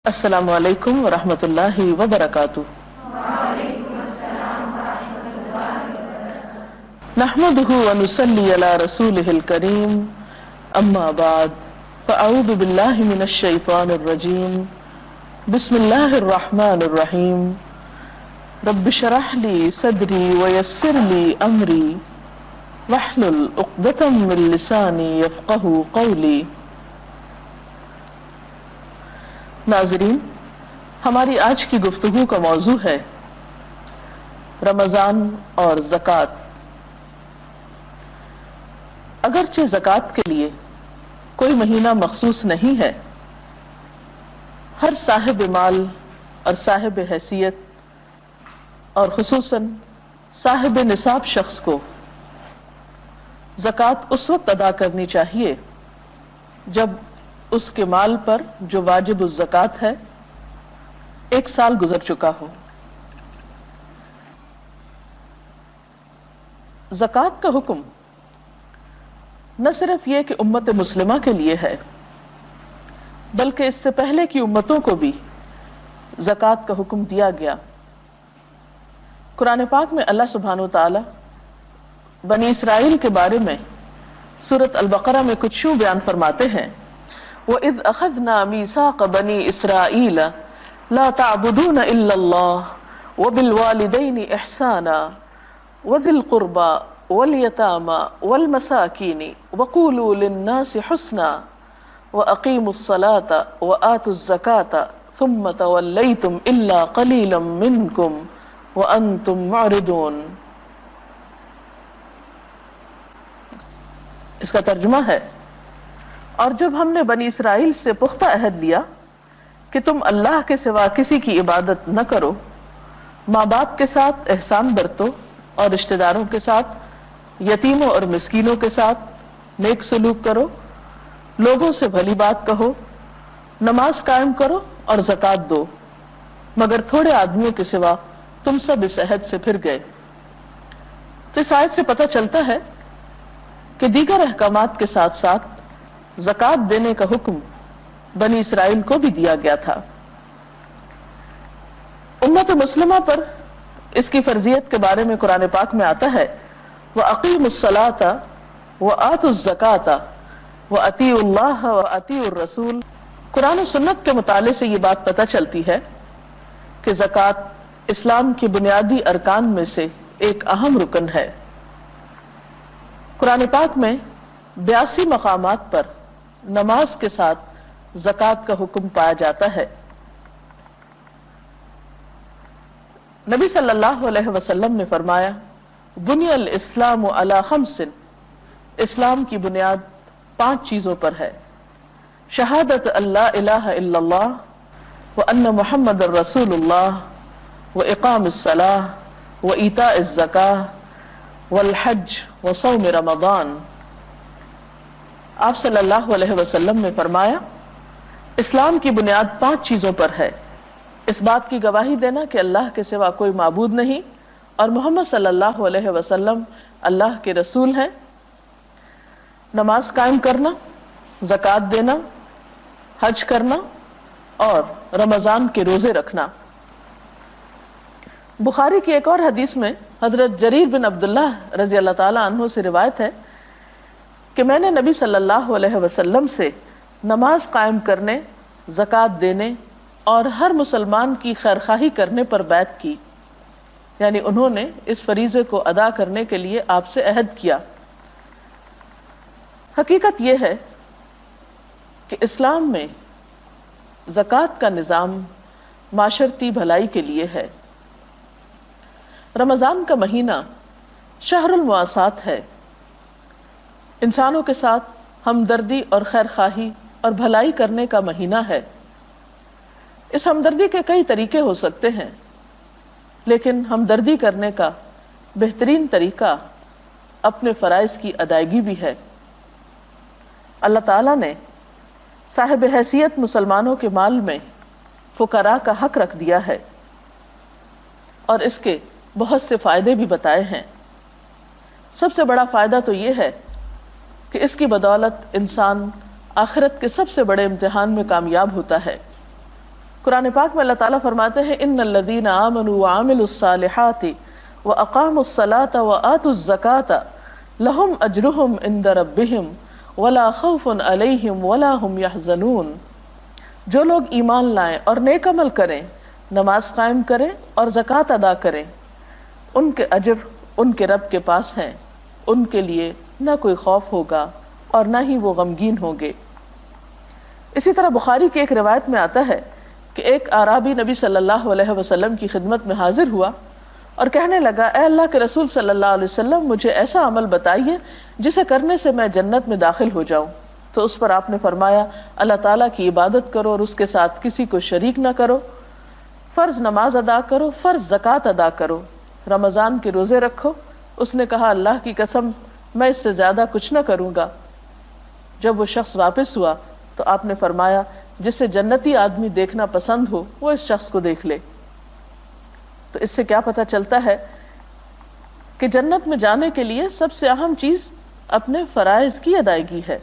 السلام علیکم ورحمۃ اللہ وبرکاتہ۔ نحمده ونصلي على رسوله الكريم اما بعد فاعوذ باللہ من الشیطان الرجیم بسم اللہ الرحمن الرحیم رب اشرح لي صدری ويسر لي امری واحلل عقدۃ من لسانی یفقهوا قولی۔ ناظرین، ہماری آج کی گفتگو کا موضوع ہے رمضان اور زکوٰۃ۔ اگرچہ زکوٰۃ کے لیے کوئی مہینہ مخصوص نہیں ہے، ہر صاحب مال اور صاحب حیثیت اور خصوصاً صاحب نصاب شخص کو زکوٰۃ اس وقت ادا کرنی چاہیے جب اس کے مال پر جو واجب الزکوٰۃ ہے 1 سال گزر چکا ہو۔ زکوٰۃ کا حکم نہ صرف یہ کہ امت مسلمہ کے لیے ہے، بلکہ اس سے پہلے کی امتوں کو بھی زکوٰۃ کا حکم دیا گیا۔ قرآن پاک میں اللہ سبحانہ و تعالی بنی اسرائیل کے بارے میں سورۃ البقرہ میں کچھ یوں بیان فرماتے ہیں: وَإِذْ أَخَذْنَا مِيثَاقَ بَنِي إِسْرَائِيلَ لَا تَعْبُدُونَ إِلَّا اللَّهَ وَبِالْوَالِدَيْنِ إِحْسَانًا وَذِي الْقُرْبَى وَالْيَتَامَى وَالْمَسَاكِينِ وَقُولُوا لِلنَّاسِ حُسْنًا وَأَقِيمُوا الصَّلَاةَ وَآتُوا الزَّكَاةَ ثُمَّ تَوَلَّيْتُمْ إِلَّا قَلِيلًا مِّنكُمْ وَأَنتُمْ مُعْرِضُونَ۔ اس کا ترجمہ ہے، اور جب ہم نے بنی اسرائیل سے پختہ عہد لیا کہ تم اللہ کے سوا کسی کی عبادت نہ کرو، ماں باپ کے ساتھ احسان برتو اور رشتہ داروں کے ساتھ، یتیموں اور مسکینوں کے ساتھ نیک سلوک کرو، لوگوں سے بھلی بات کہو، نماز قائم کرو اور زکوٰۃ دو، مگر تھوڑے آدمیوں کے سوا تم سب اس عہد سے پھر گئے۔ تو اس آیت سے پتہ چلتا ہے کہ دیگر احکامات کے ساتھ ساتھ زکوٰۃ دینے کا حکم بنی اسرائیل کو بھی دیا گیا تھا۔ امت مسلمہ پر اس کی فرضیت کے بارے میں قرآن پاک میں آتا ہے: وَأَقِيمُوا الصَّلَاةَ وَآتُوا الزَّكَاةَ وَأَطِيعُوا اللَّهَ وَأَطِيعُوا الرَّسُولَ۔ قرآن و سنت کے مطالعے سے یہ بات پتہ چلتی ہے کہ زکوٰۃ اسلام کی بنیادی ارکان میں سے ایک اہم رکن ہے۔ قرآن پاک میں 82 مقامات پر نماز کے ساتھ زکوٰۃ کا حکم پایا جاتا ہے۔ نبی صلی اللہ علیہ وسلم نے فرمایا: بنی الاسلام علی 5، اسلام کی بنیاد 5 چیزوں پر ہے: شہادت اللہ الہ الا اللہ وان محمد الرسول اللہ واقام الصلاۃ وایتاء الزکاۃ والحج وصوم رمضان۔ آپ صلی اللہ علیہ وسلم نے فرمایا، اسلام کی بنیاد 5 چیزوں پر ہے: اس بات کی گواہی دینا کہ اللہ کے سوا کوئی معبود نہیں اور محمد صلی اللہ علیہ وسلم اللہ کے رسول ہیں، نماز قائم کرنا، زکوٰۃ دینا، حج کرنا اور رمضان کے روزے رکھنا۔ بخاری کی ایک اور حدیث میں حضرت جریر بن عبداللہ رضی اللہ تعالی عنہ سے روایت ہے کہ میں نے نبی صلی اللہ علیہ وسلم سے نماز قائم کرنے، زکوٰۃ دینے اور ہر مسلمان کی خیرخواہی کرنے پر بیعت کی، یعنی انہوں نے اس فریضے کو ادا کرنے کے لیے آپ سے عہد کیا۔ حقیقت یہ ہے کہ اسلام میں زکوٰۃ کا نظام معاشرتی بھلائی کے لیے ہے۔ رمضان کا مہینہ شہر المواسات ہے، انسانوں کے ساتھ ہمدردی اور خیرخواہی اور بھلائی کرنے کا مہینہ ہے۔ اس ہمدردی کے کئی طریقے ہو سکتے ہیں، لیکن ہمدردی کرنے کا بہترین طریقہ اپنے فرائض کی ادائیگی بھی ہے۔ اللہ تعالیٰ نے صاحب حیثیت مسلمانوں کے مال میں فقراء کا حق رکھ دیا ہے اور اس کے بہت سے فائدے بھی بتائے ہیں۔ سب سے بڑا فائدہ تو یہ ہے کہ اس کی بدولت انسان آخرت کے سب سے بڑے امتحان میں کامیاب ہوتا ہے۔ قرآن پاک میں اللہ تعالیٰ فرماتے ہیں ان الذین آمنوا وعملوا الصالحات واقاموا الصلاة وآتوا الزکاة لہم اجرہم عند ربہم ولا خوف علیہم ولا ہم یحزنون۔ جو لوگ ایمان لائیں اور نیک عمل کریں، نماز قائم کریں اور زکوٰۃ ادا کریں، ان کے اجر ان کے رب کے پاس ہیں، ان کے لیے نہ کوئی خوف ہوگا اور نہ ہی وہ غمگین ہوں گے۔ اسی طرح بخاری کی ایک روایت میں آتا ہے کہ ایک اعرابی نبی صلی اللہ علیہ وسلم کی خدمت میں حاضر ہوا اور کہنے لگا، اے اللہ کے رسول صلی اللہ علیہ وسلم، مجھے ایسا عمل بتائیے جسے کرنے سے میں جنت میں داخل ہو جاؤں۔ تو اس پر آپ نے فرمایا، اللہ تعالیٰ کی عبادت کرو اور اس کے ساتھ کسی کو شریک نہ کرو، فرض نماز ادا کرو، فرض زکوٰۃ ادا کرو، رمضان کے روزے رکھو۔ اس نے کہا، اللہ کی قسم میں اس سے زیادہ کچھ نہ کروں گا۔ جب وہ شخص واپس ہوا تو آپ نے فرمایا، جسے جنتی آدمی دیکھنا پسند ہو وہ اس شخص کو دیکھ لے۔ تو اس سے کیا پتہ چلتا ہے کہ جنت میں جانے کے لیے سب سے اہم چیز اپنے فرائض کی ادائیگی ہے،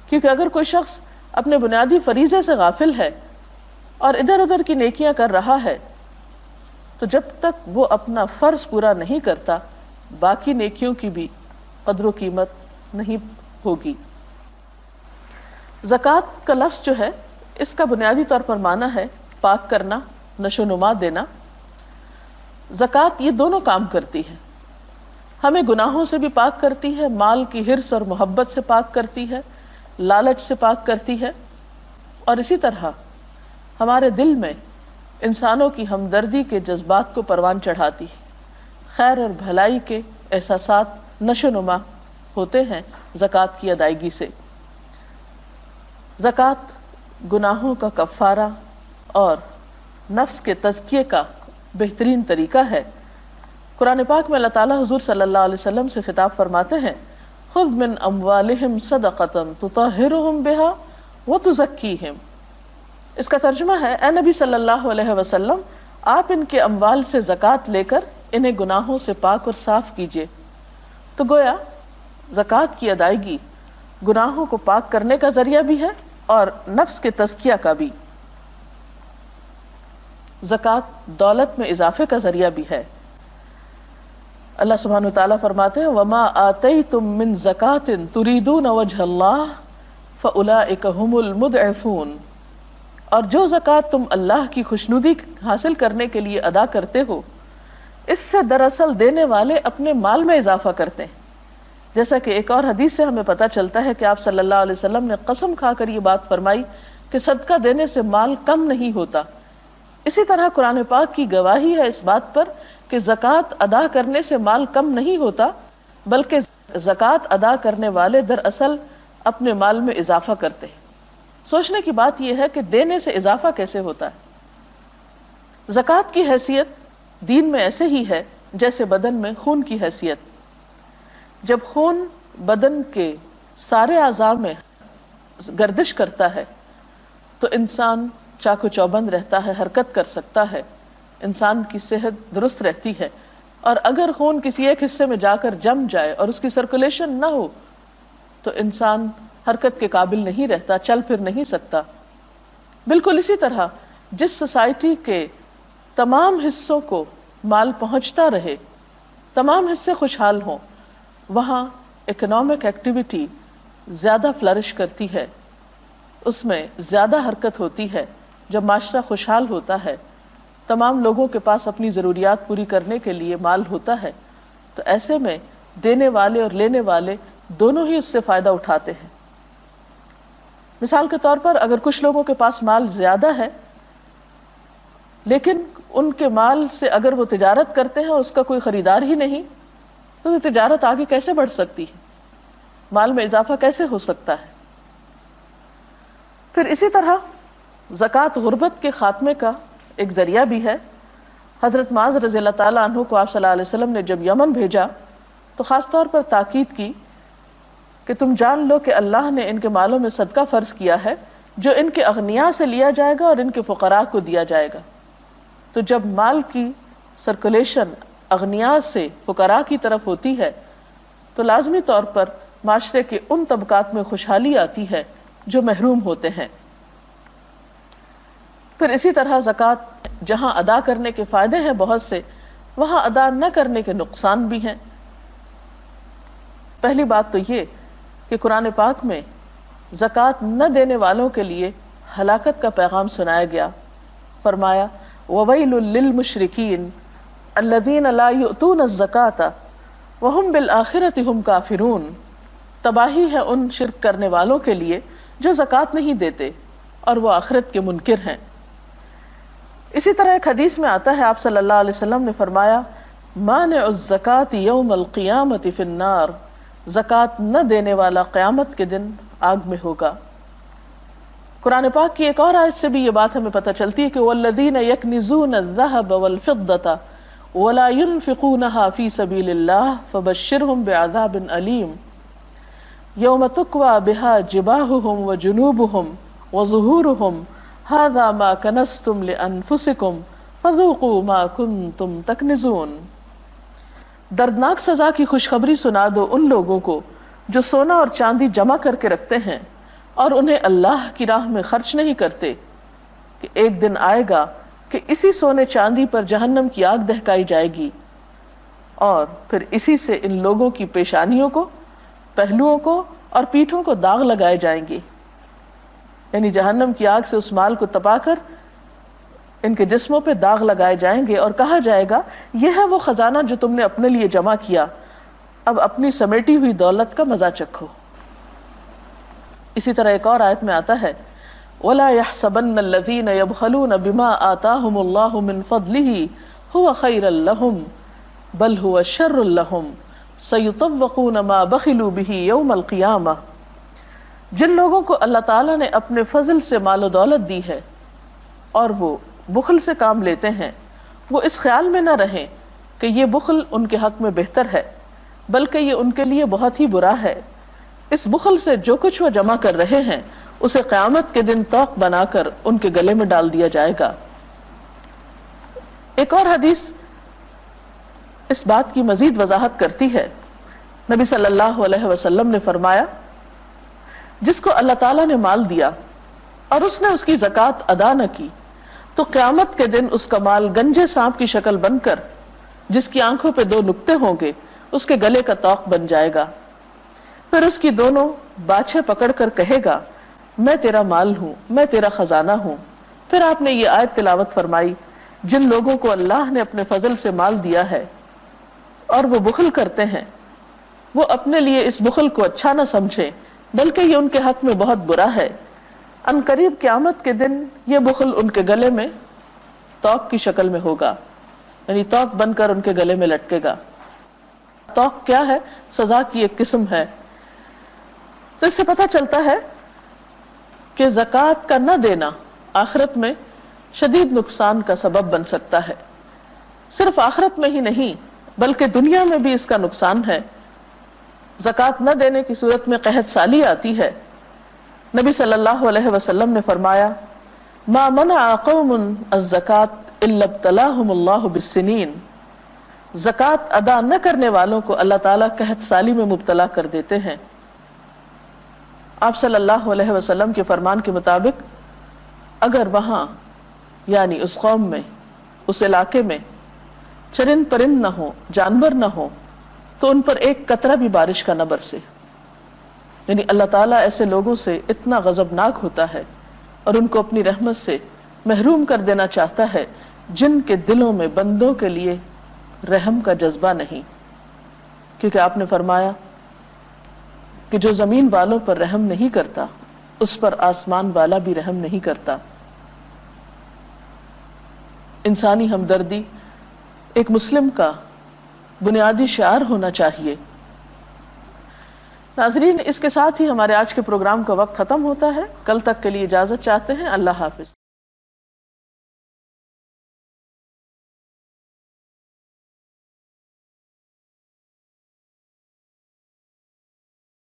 کیونکہ اگر کوئی شخص اپنے بنیادی فریضے سے غافل ہے اور ادھر ادھر کی نیکیاں کر رہا ہے تو جب تک وہ اپنا فرض پورا نہیں کرتا باقی نیکیوں کی بھی قدر و قیمت نہیں ہوگی۔ زکوٰۃ کا لفظ جو ہے اس کا بنیادی طور پر معنی ہے پاک کرنا، نشو نما دینا۔ زکوٰۃ یہ دونوں کام کرتی ہے، ہمیں گناہوں سے بھی پاک کرتی ہے، مال کی حرص اور محبت سے پاک کرتی ہے، لالچ سے پاک کرتی ہے، اور اسی طرح ہمارے دل میں انسانوں کی ہمدردی کے جذبات کو پروان چڑھاتی ہے، خیر اور بھلائی کے احساسات نشو نما ہوتے ہیں زکوٰۃ کی ادائیگی سے۔ زکوٰۃ گناہوں کا کفارہ اور نفس کے تزکیے کا بہترین طریقہ ہے۔ قرآن پاک میں اللہ تعالیٰ حضور صلی اللہ علیہ وسلم سے خطاب فرماتے ہیں، خذ من اموالہم صدقۃ تطہرہم بہا وتزکیہم۔ اس کا ترجمہ ہے، اے نبی صلی اللہ علیہ وسلم، آپ ان کے اموال سے زکوٰۃ لے کر انہیں گناہوں سے پاک اور صاف کیجیے۔ تو گویا زکوٰۃ کی ادائیگی گناہوں کو پاک کرنے کا ذریعہ بھی ہے اور نفس کے تزکیہ کا بھی۔ زکوٰۃ دولت میں اضافے کا ذریعہ بھی ہے۔ اللہ سبحانہ وتعالیٰ فرماتے ہیں، وَمَا آتَيْتُم مِّن زَكَاةٍ تُرِيدُونَ وَجْهَ اللَّهِ فَأُولَٰئِكَ هُمُ الْمُضْعِفُونَ۔ اور جو زکوٰۃ تم اللہ کی خوشنودی حاصل کرنے کے لیے ادا کرتے ہو، اس سے دراصل دینے والے اپنے مال میں اضافہ کرتے ہیں۔ جیسا کہ ایک اور حدیث سے ہمیں پتہ چلتا ہے کہ آپ صلی اللہ علیہ وسلم نے قسم کھا کر یہ بات فرمائی کہ صدقہ دینے سے مال کم نہیں ہوتا۔ اسی طرح قرآن پاک کی گواہی ہے اس بات پر کہ زکوٰۃ ادا کرنے سے مال کم نہیں ہوتا، بلکہ زکوٰۃ ادا کرنے والے دراصل اپنے مال میں اضافہ کرتے ہیں۔ سوچنے کی بات یہ ہے کہ دینے سے اضافہ کیسے ہوتا ہے؟ زکوٰۃ کی حیثیت دین میں ایسے ہی ہے جیسے بدن میں خون کی حیثیت۔ جب خون بدن کے سارے اعضاء میں گردش کرتا ہے تو انسان چاق و چوبند رہتا ہے، حرکت کر سکتا ہے، انسان کی صحت درست رہتی ہے۔ اور اگر خون کسی ایک حصے میں جا کر جم جائے اور اس کی سرکولیشن نہ ہو تو انسان حرکت کے قابل نہیں رہتا، چل پھر نہیں سکتا۔ بالکل اسی طرح جس سوسائٹی کے تمام حصوں کو مال پہنچتا رہے، تمام حصے خوشحال ہوں، وہاں اکنامک ایکٹیویٹی زیادہ فلرش کرتی ہے، اس میں زیادہ حرکت ہوتی ہے۔ جب معاشرہ خوشحال ہوتا ہے، تمام لوگوں کے پاس اپنی ضروریات پوری کرنے کے لیے مال ہوتا ہے، تو ایسے میں دینے والے اور لینے والے دونوں ہی اس سے فائدہ اٹھاتے ہیں۔ مثال کے طور پر اگر کچھ لوگوں کے پاس مال زیادہ ہے لیکن ان کے مال سے اگر وہ تجارت کرتے ہیں اور اس کا کوئی خریدار ہی نہیں تو تجارت آگے کیسے بڑھ سکتی ہے؟ مال میں اضافہ کیسے ہو سکتا ہے؟ پھر اسی طرح زکوٰۃ غربت کے خاتمے کا ایک ذریعہ بھی ہے۔ حضرت معاذ رضی اللہ تعالیٰ عنہ کو آپ صلی اللہ علیہ وسلم نے جب یمن بھیجا تو خاص طور پر تاکید کی کہ تم جان لو کہ اللہ نے ان کے مالوں میں صدقہ فرض کیا ہے جو ان کے اغنیاء سے لیا جائے گا اور ان کے فقراء کو دیا جائے گا۔ تو جب مال کی سرکولیشن اغنیاء سے فقراء کی طرف ہوتی ہے تو لازمی طور پر معاشرے کے ان طبقات میں خوشحالی آتی ہے جو محروم ہوتے ہیں۔ پھر اسی طرح زکوٰۃ جہاں ادا کرنے کے فائدے ہیں بہت سے، وہاں ادا نہ کرنے کے نقصان بھی ہیں۔ پہلی بات تو یہ کہ قرآن پاک میں زکوٰۃ نہ دینے والوں کے لیے ہلاکت کا پیغام سنایا گیا۔ فرمایا وَوَيْلٌ لِّلْمُشْرِكِينَ الَّذِينَ لَا يُؤْتُونَ الزَّكَاةَ وَهُمْ بِالْآخِرَةِ هُمْ كَافِرُونَ، تباہی ہے ان شرک کرنے والوں کے لیے جو زکوٰۃ نہیں دیتے اور وہ آخرت کے منکر ہیں۔ اسی طرح ایک حدیث میں آتا ہے، آپ صلی اللہ علیہ وسلم نے فرمایا مانع الزکاة یوم القیامت فی النار، زکوٰۃ نہ دینے والا قیامت کے دن آگ میں ہوگا۔ قرآن پاک کی ایک اور آیت سے بھی یہ بات ہمیں پتہ چلتی ہے کہ والذین یکنزون الذہب والفضة ولا ينفقونها فی سبیل اللہ فبشرهم بعذاب علیم یوم تکوی بها جباہهم وجنوبهم وظہورهم هذا ما کنزتم لانفسکم فذوقوا ما کنتم تکنزون۔ دردناک سزا کی خوشخبری سنا دو ان لوگوں کو جو سونا اور چاندی جمع کر کے رکھتے ہیں اور انہیں اللہ کی راہ میں خرچ نہیں کرتے، کہ ایک دن آئے گا کہ اسی سونے چاندی پر جہنم کی آگ دہکائی جائے گی، اور پھر اسی سے ان لوگوں کی پیشانیوں کو، پہلوؤں کو اور پیٹھوں کو داغ لگائے جائیں گے۔ یعنی جہنم کی آگ سے اس مال کو تپا کر ان کے جسموں پہ داغ لگائے جائیں گے اور کہا جائے گا یہ ہے وہ خزانہ جو تم نے اپنے لیے جمع کیا، اب اپنی سمیٹی ہوئی دولت کا مزہ چکھو۔ اسی طرح ایک اور آیت میں آتا ہے وَلَا يَحْسَبَنَّ الَّذِينَ يَبْخَلُونَ بِمَا آتَاهُمُ اللَّهُ مِنْ فَضْلِهِ هُوَ خَيْرًا لَهُمْ بَلْ هُوَ شَرٌّ لَهُمْ سَيُطَوَّقُونَ مَا بَخِلُوا بِهِ يَوْمَ الْقِيَامَةِ۔ جن لوگوں کو اللہ تعالیٰ نے اپنے فضل سے مال و دولت دی ہے اور وہ بخل سے کام لیتے ہیں، وہ اس خیال میں نہ رہیں کہ یہ بخل ان کے حق میں بہتر ہے، بلکہ یہ ان کے لیے بہت ہی برا ہے۔ اس بخل سے جو کچھ وہ جمع کر رہے ہیں اسے قیامت کے دن توق بنا کر ان کے گلے میں ڈال دیا جائے گا۔ ایک اور حدیث اس بات کی مزید وضاحت کرتی ہے۔ نبی صلی اللہ علیہ وسلم نے فرمایا جس کو اللہ تعالیٰ نے مال دیا اور اس نے اس کی زکوٰۃ ادا نہ کی تو قیامت کے دن اس کا مال گنجے سانپ کی شکل بن کر، جس کی آنکھوں پہ 2 نقطے ہوں گے، اس کے گلے کا توق بن جائے گا۔ پھر اس کی دونوں باچھیں پکڑ کر کہے گا میں تیرا مال ہوں، میں تیرا خزانہ ہوں۔ پھر آپ نے یہ آیت تلاوت فرمائی جن لوگوں کو اللہ نے اپنے فضل سے مال دیا ہے اور وہ بخل کرتے ہیں، وہ اپنے لیے اس بخل کو اچھا نہ سمجھیں بلکہ یہ ان کے حق میں بہت برا ہے۔ ان قریب قیامت کے دن یہ بخل ان کے گلے میں توق کی شکل میں ہوگا، یعنی توق بن کر ان کے گلے میں لٹکے گا۔ توق کیا ہے؟ سزا کی ایک قسم ہے۔ تو اس سے پتہ چلتا ہے کہ زکوٰۃ کا نہ دینا آخرت میں شدید نقصان کا سبب بن سکتا ہے۔ صرف آخرت میں ہی نہیں بلکہ دنیا میں بھی اس کا نقصان ہے۔ زکوٰۃ نہ دینے کی صورت میں قحط سالی آتی ہے۔ نبی صلی اللہ علیہ وسلم نے فرمایا ما منع قوم الزکاة الا ابتلاهم اللہ بالسنین، زکوٰۃ ادا نہ کرنے والوں کو اللہ تعالیٰ قحط سالی میں مبتلا کر دیتے ہیں۔ آپ صلی اللہ علیہ وسلم کے فرمان کے مطابق اگر وہاں یعنی اس قوم میں، اس علاقے میں چرند پرند نہ ہو، جانور نہ ہو، تو ان پر ایک قطرہ بھی بارش کا نہ برسے۔ یعنی اللہ تعالیٰ ایسے لوگوں سے اتنا غضبناک ہوتا ہے اور ان کو اپنی رحمت سے محروم کر دینا چاہتا ہے جن کے دلوں میں بندوں کے لیے رحم کا جذبہ نہیں، کیونکہ آپ نے فرمایا کہ جو زمین والوں پر رحم نہیں کرتا اس پر آسمان والا بھی رحم نہیں کرتا۔ انسانی ہمدردی ایک مسلم کا بنیادی شعار ہونا چاہیے۔ ناظرین، اس کے ساتھ ہی ہمارے آج کے پروگرام کا وقت ختم ہوتا ہے۔ کل تک کے لیے اجازت چاہتے ہیں۔ اللہ حافظ۔